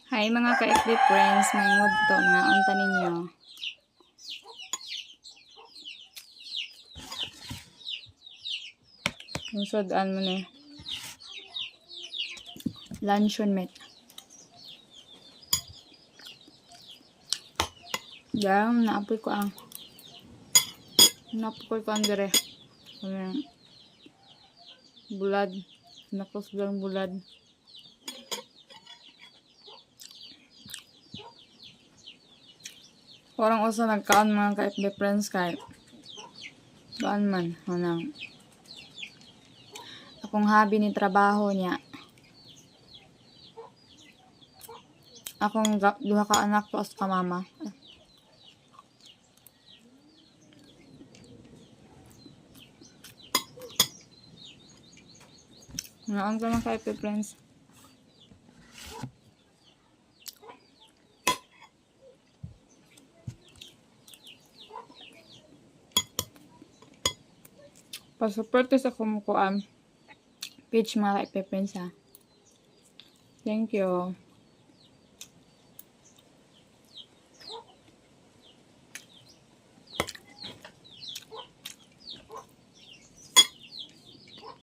Hi mga ka-FB friends, may mood to mga unta ninyo. Kung sodaan mo na luncheon meat. Diyan, naapoy ko ang dire. Bulad. Nakos lang bulad. Orang usa nagkaon mga ka-FB friends kay doon man manang akong hobby ni trabaho niya. Akong duha ka anak to as ka mama. Naon ka mga ka-FB friends. Pasupport sa kumukuan page mga ka-FB friends ha. Thank you.